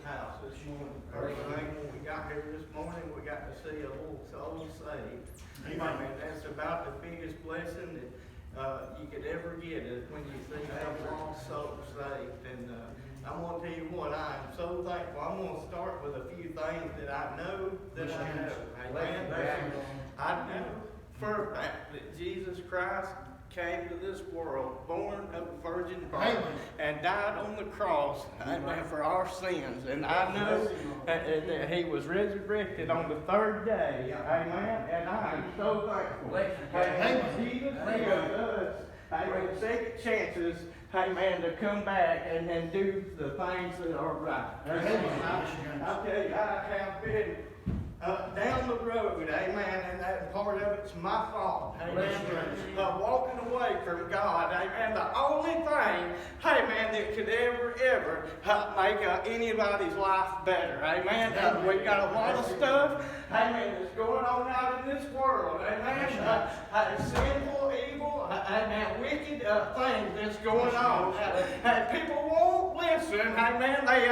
house this morning. First thing when we got here this morning, we got to see a little soul saved. Amen. That's about the biggest blessing that you could ever get is when you see a lost soul saved. And I'm going to tell you what, I am so thankful. I'm going to start with a few things that I know that I know. Amen. I know for a fact that Jesus Christ came to this world, born of a virgin birth, and died on the cross, amen, for our sins. And I know that he was resurrected on the third day, amen, and I am so thankful. Amen. Jesus gives us, amen, second chances, amen, to come back and do the things that are right. I'll tell you, I have been down the road, amen, and that part of it's my fault, amen, walking away from God, amen. The only thing, amen, that could ever make anybody's life better, amen. We've got a lot of stuff, amen, that's going on out in this world, amen. Sinful, evil, amen, wicked things that's going on. People won't listen, amen. They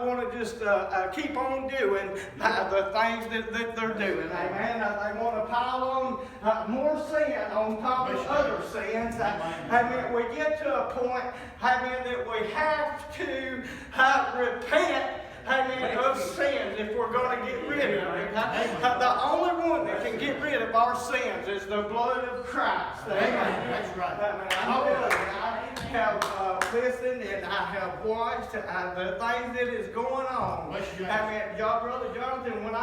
want to just keep on doing the things that they're doing, amen. They want to pile on more sin on top of other sins. Amen. We get to a point, amen, that we have to repent, amen, of sins if we're going to get rid of it. The only one that can get rid of our sins is the blood of Christ. Amen. That's right. I have listened and I have watched the things that is going on. Amen. Y'all, Brother Jonathan, when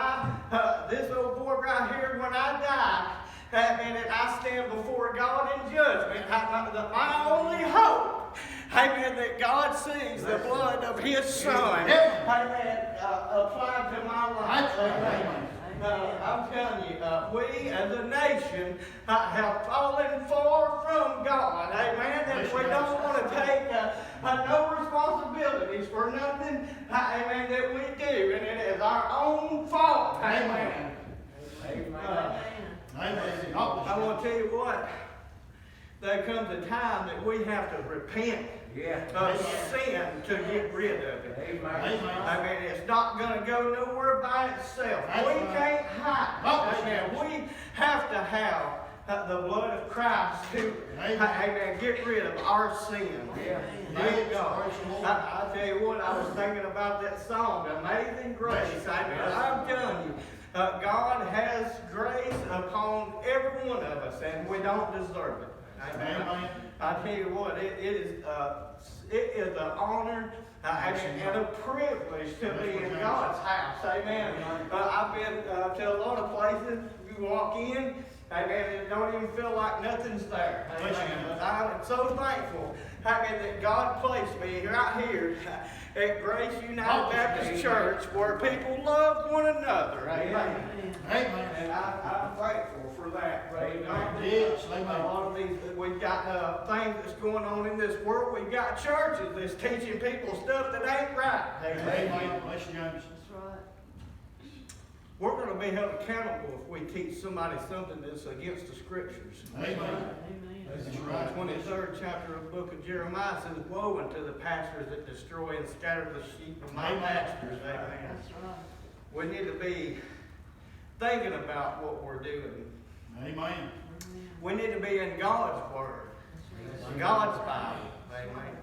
this old boy right here, when I die, amen, and I stand before God in judgment, my only hope, amen, that God sees the blood of His Son, amen, applied to my life. Amen. I'm telling you, we as a nation have fallen far from God, amen, that we don't want to take no responsibilities for nothing, amen, that we do, and it is our own fault, amen. I want to tell you what, there comes a time that we have to repent of sin to get rid of it. Amen. It's not going to go nowhere by itself. We can't hide. Amen. We have to have the blood of Christ to, amen, get rid of our sin. Thank God. I tell you what, I was thinking about that song, Amazing Grace. Amen. I'm telling you, God has grace upon every one of us, and we don't deserve it. Amen. I tell you what, it is an honor and a privilege to be in God's house. Amen. I've been to a lot of places. You walk in, amen, it don't even feel like nothing's there. Amen. I'm so thankful, amen, that God placed me right here at Grace United Baptist Church, where people love one another. Amen. And I'm thankful for that. A lot of these, we've got things that's going on in this world. We've got churches that's teaching people stuff that ain't right. Amen. That's right. We're going to be held accountable if we teach somebody something that's against the Scriptures. Amen. That's right. 23rd chapter of the book of Jeremiah says, "Woe unto the pastors that destroy and scatter the sheep of my masters." Amen. That's right. We need to be thinking about what we're doing. Amen. We need to be in God's Word, God's Bible. Amen.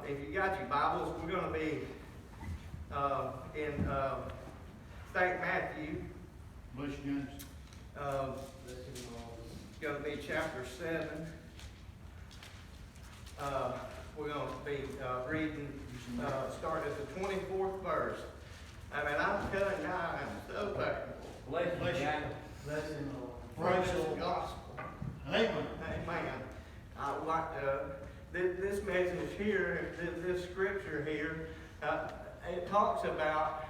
If you got your Bibles, we're going to be in St. Matthew. It's going to be chapter 7. We're going to be reading, start at the 24th verse. I mean, I'm telling you, I am so thankful. Bless you. Praise the gospel. Amen. Amen. I would like this message here, this scripture here, it talks about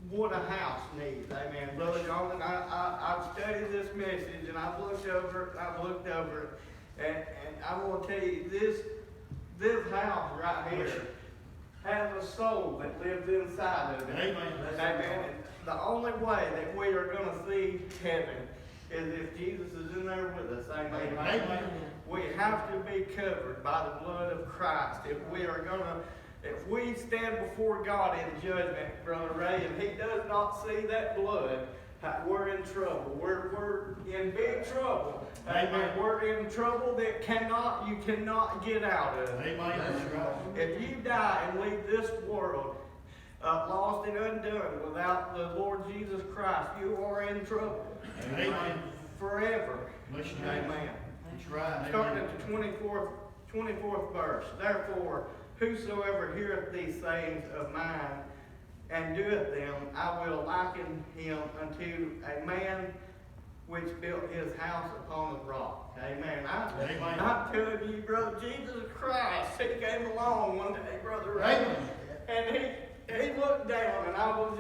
what a house needs. Amen. Brother Jonathan, I've studied this message and I've looked over it, and I want to tell you, this house right here has a soul that lives inside of it. Amen. Amen. And the only way that we are going to see heaven is if Jesus is in there with us. Amen. Amen. We have to be covered by the blood of Christ if we are going to if we stand before God in judgment, Brother Ray, and He does not see that blood, we're in trouble. We're in big trouble. Amen. We're in trouble that you cannot get out of. Amen. If you die and leave this world lost and undone without the Lord Jesus Christ, you are in trouble. Amen. Forever. Amen. That's right. Starting at the 24th verse. Therefore, whosoever heareth these sayings of mine and doeth them, I will liken him unto a man which built his house upon the rock. Amen. I'm telling you, Brother, Jesus Christ, He came along one day, Brother Ray, and He looked down, and I was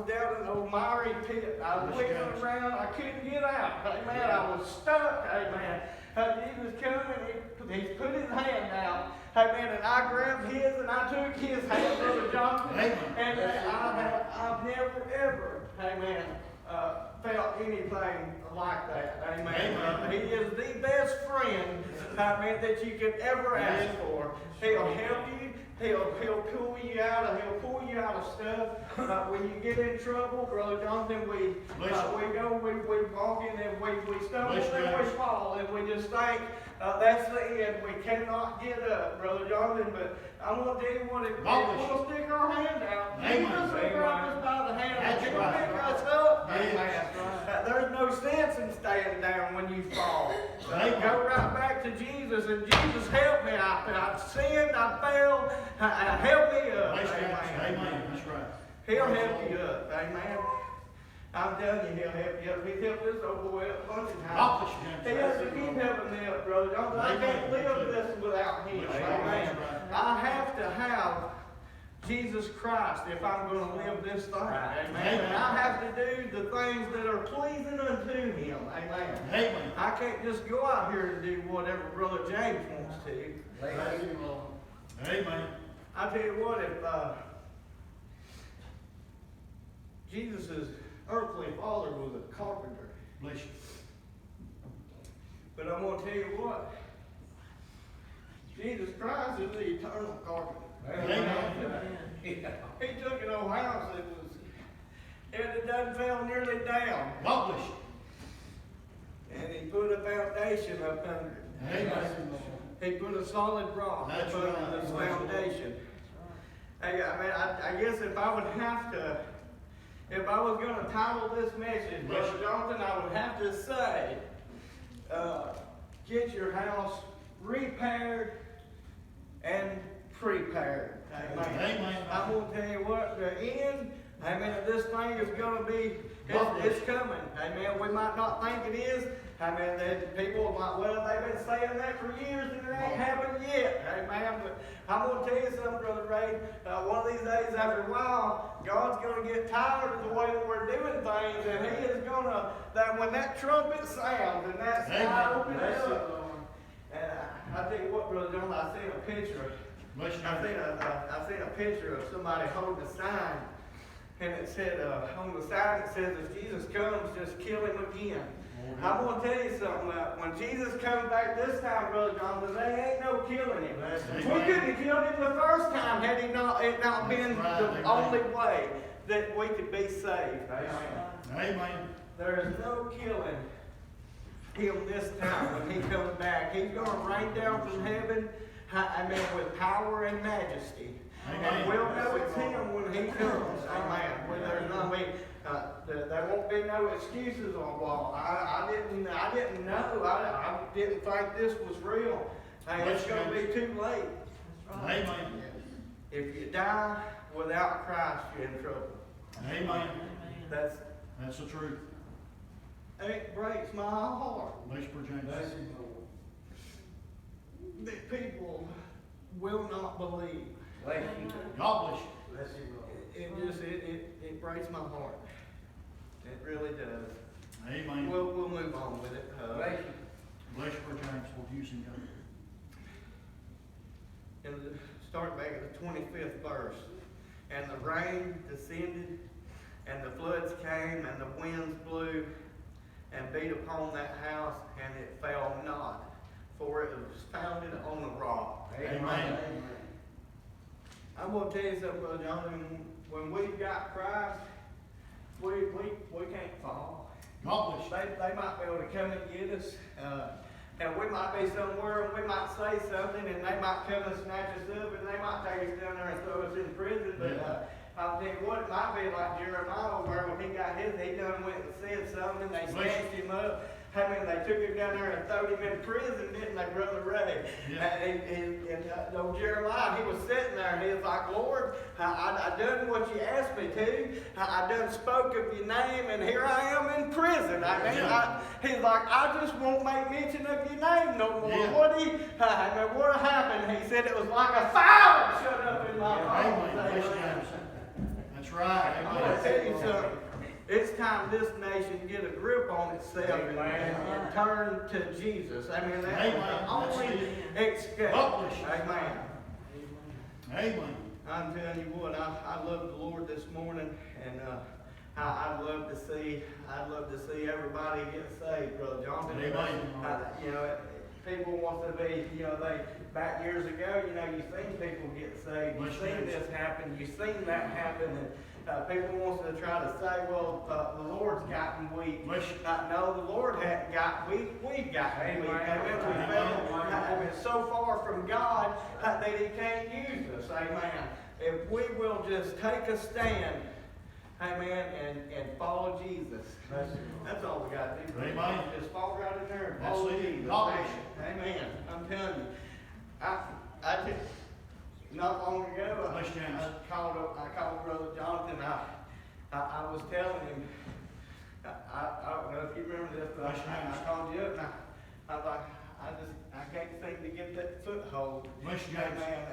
down in an old miry pit. I was wiggling around. I couldn't get out. Amen. I was stuck. Amen. Jesus came and he put His hand out. Amen. And I grabbed his and I took his hand, Brother Jonathan. And I've never ever, amen, felt anything like that. Amen. He is the best friend, amen, that you could ever ask for. He'll help you. He'll pull you out of stuff. When you get in trouble, Brother Jonathan, we walk in and we stumble and we fall and we just think that's the end. We cannot get up, Brother Jonathan. But I'm going to tell you what, if we'll stick our hand out, Jesus will grab us by the hand and He'll pick us up. There's no sense in staying down when you fall. Go right back to Jesus, and Jesus, help me. I sinned, I fell. Help me up. Amen. That's right. He'll help you up. Amen. I'm telling you, He'll help you up. He's helped us over a bunch of times. He has to keep helping me up, Brother Jonathan. I can't live this without Him. Amen. I have to have Jesus Christ if I'm going to live this thing. Amen. And I have to do the things that are pleasing unto Him. Amen. I can't just go out here and do whatever Brother James wants to. Amen. I tell you what, if Jesus' earthly father was a carpenter. Bless you. But I'm going to tell you what, Jesus Christ is the eternal carpenter. Amen. He took an old house it done fell nearly down. God bless you. And He put a foundation up under it. Amen. He put a solid rock up under this foundation. I guess if I was going to title this message, Brother Jonathan, I would have to say, get your house repaired and prepared. Amen. I'm going to tell you what, the end, amen, this thing is going to be, it's coming. Amen. We might not think it is. Amen. People might, well, they've been saying that for years and it ain't happened yet. Amen. But I'm going to tell you something, Brother Ray. One of these days, after a while, God's going to get tired of the way that we're doing things, and He is going to, that when that trumpet sounds and that sky opens up, and I tell you what, Brother John, I seen a picture. I seen a picture of somebody holding a sign, and it said on the sign it says, "If Jesus comes, just kill Him again." I'm going to tell you something. When Jesus comes back this time, Brother Jonathan, there ain't no killing Him. We couldn't have killed Him the first time had it not been the only way that we could be saved. Amen. There is no killing Him this time when He comes back. He's going to rain down from heaven, with power and majesty. And we'll know it's Him when He comes. Amen. When there's no, there won't be no excuses on the wall. I didn't know. I didn't think this was real. Hey, it's going to be too late. Amen. If you die without Christ, you're in trouble. Amen. That's the truth. It breaks my heart. Bless you, James. That people will not believe. God bless you. It breaks my heart. It really does. Amen. We'll move on with it. Bless you, James. We'll use him. Start back at the 25th verse. And the rain descended, and the floods came, and the winds blew, and beat upon that house, and it fell not, for it was founded on a rock. Amen. I'm gonna tell you something, Brother John, when we've got Christ, we can't fall. God bless you. They might be able to come and get us, and we might be somewhere and we might say something and they might come and snatch us up and they might take us down there and throw us in prison, but I'll tell you what, it might be like Jeremiah where when he got his, he done went and said something and they snatched him up. I mean, they took him down there and threw him in prison, didn't they, Brother Ray? Yeah. And old Jeremiah, he was sitting there and he was like, Lord, I done what you asked me to. I done spoke of your name and here I am in prison. I mean, he's like, I just won't make mention of your name no more. Yeah. What happened? He said it was like a fire shut up in my heart. Amen. That's right. I'm going to tell you something. It's time this nation get a grip on itself and turn to Jesus. I mean, that's the only escape. Amen. Amen. I'm telling you what, I love the Lord this morning, and I'd love to see everybody get saved, Brother Jonathan. Amen. People want to be, back years ago, you seen people get saved, you seen this happen, you seen that happen, and people want to try to say, well, the Lord's gotten weak. No, the Lord hadn't got weak, we've gotten weak. Amen. We've so far from God that He can't use us. Amen. If we will just take a stand, amen, and follow Jesus. That's all we got to do. Amen. Just fall right in there and follow Jesus. Amen. I'm telling you. I just, not long ago, I called Brother Jonathan. I was telling him, I don't know if you remember this, but I called you up and I was like, I can't seem to get that foothold. Amen.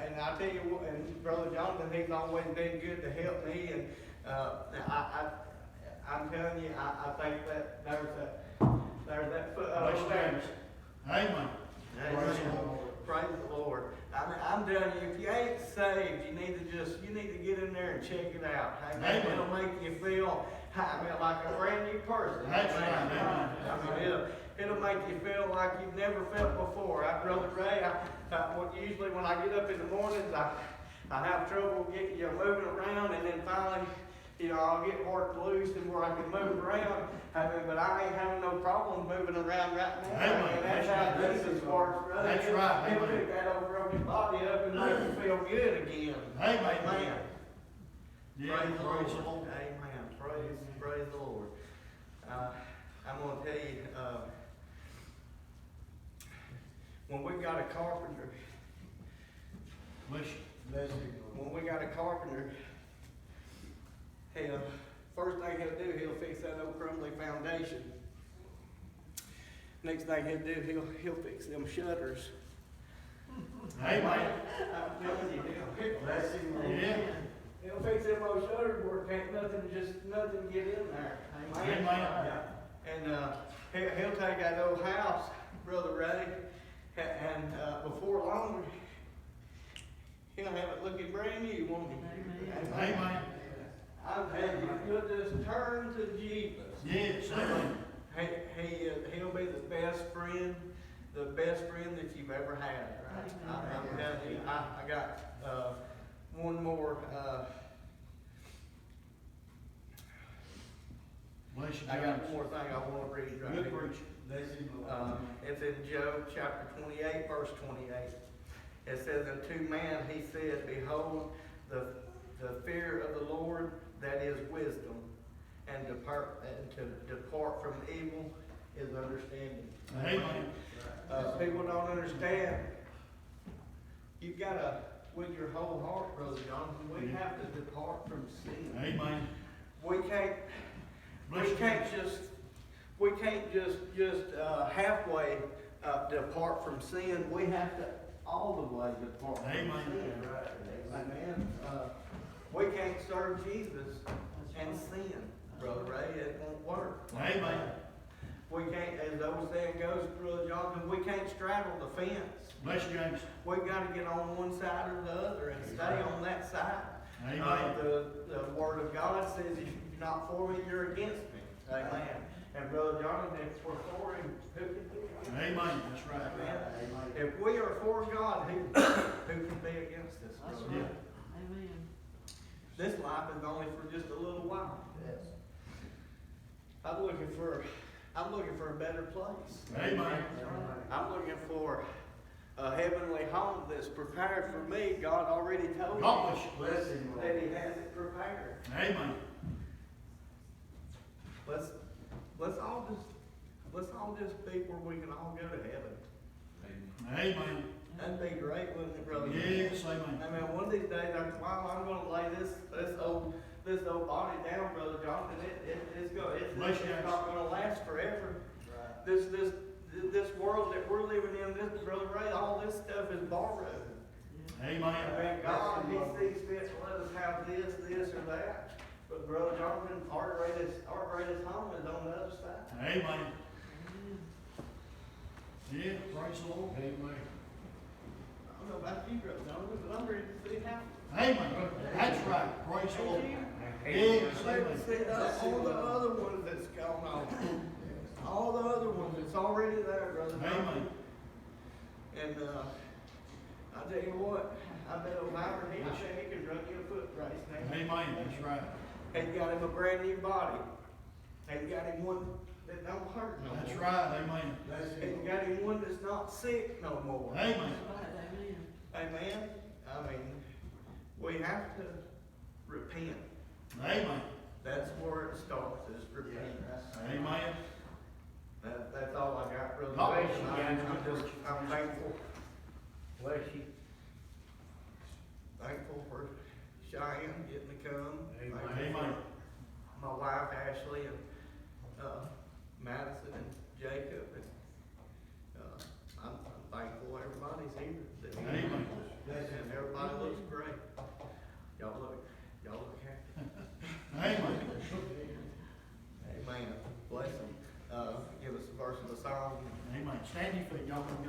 And I tell you what, and Brother Jonathan, he's always been good to help me, and I'm telling you, I think that there's that foothold there. Amen. Praise the Lord. I mean, I'm telling you, if you ain't saved, you need to get in there and check it out. Amen. It'll make you feel, like a brand new person. That's right. I mean, it'll make you feel like you've never felt before. Brother Ray, usually when I get up in the mornings, I have trouble getting moving around, and then finally, I'll get worked loose and where I can move around. But I ain't having no problem moving around right now. Amen. That's how Jesus works, brother. That's right. He'll pick that old broken body up and make you feel good again. Amen. Yeah, Praise the Lord. praise the Lord. Amen. Praise the Lord. I'm going to tell you, when we got a carpenter, when we got a carpenter, first thing he'll do, he'll fix that old crumbly foundation. Next thing he'll do, he'll fix them shutters. Amen. I'm telling you, he'll fix them old shutters where can't nothing get in there. Amen. And he'll take that old house, Brother Ray, and before long, he'll have it looking brand new, won't he? Amen. I'm telling you, you'll just turn to Jesus. Yes, amen. He'll be the best friend that you've ever had. Right? I'm telling you, I got one more. I got one more thing I want to read right here. It's in Job chapter 28, verse 28. It says, "And to man he said, Behold, the fear of the Lord, that is wisdom, and to depart from evil is understanding." Amen. People don't understand. You've got to, with your whole heart, Brother Jonathan, we have to depart from sin. Amen. We can't just halfway depart from sin. We have to all the way depart from sin. Amen. We can't serve Jesus and sin, Brother Ray. It won't work. Amen. We can't, as the old saying goes, Brother Jonathan, we can't straddle the fence. Bless you, James. We've got to get on one side or the other and stay on that side. Amen. The Word of God says, if you're not for me, you're against me. Amen. And Brother Jonathan, if we're for him, who can be against us? Amen. That's right. Amen. If we are for God, who can be against us? Brother? Amen. This life is only for just a little while. Yes. I'm looking for a better place. Amen. I'm looking for a heavenly home that's prepared for me. God already told Accomplish. me Bless him, Lord. that He has it prepared. Amen. Let's all just be where we can all go to heaven. Amen. That'd be great, wouldn't it, brother? Yes, amen. I mean, one of these days, I'm going to lay this old body down, Brother Jonathan. It's not going to last forever. This world that we're living in, this, Brother Ray, all this stuff is borrowed. Amen. I mean, God, He sees fit to let us have this or that. But Brother Jonathan, our greatest home is on the other side. Amen. Yeah, praise the Lord. Amen. I don't know about you, Brother Jonathan, but I'm ready to see it happen. Amen. That's right. Praise the Lord. Ain't you? Yes, Let me amen. see all the other ones that's gone on. All the other ones, it's already there, Brother Jonathan. Amen. And I tell you what, I bet O'Hara, he can run you a foot race now. Amen. That's right. He's got him a brand new body. He's got him one that don't hurt no That's more. right. Amen. He's got him one that's not sick no more. Amen. Right, amen. Amen. I mean, we have to repent. Amen. That's where it starts, is repent. Amen. That's all I got, Brother God Wade. bless you. I'm thankful. Bless you. Thankful for Cheyenne getting to come. Amen. Thankful Amen. for my wife Ashley and Madison and Jacob. And, I'm thankful everybody's here. Amen. And everybody looks great. Y'all look happy. Amen. Amen. Bless them. Give us a verse of the song. Amen. Stand your feet, y'all can go.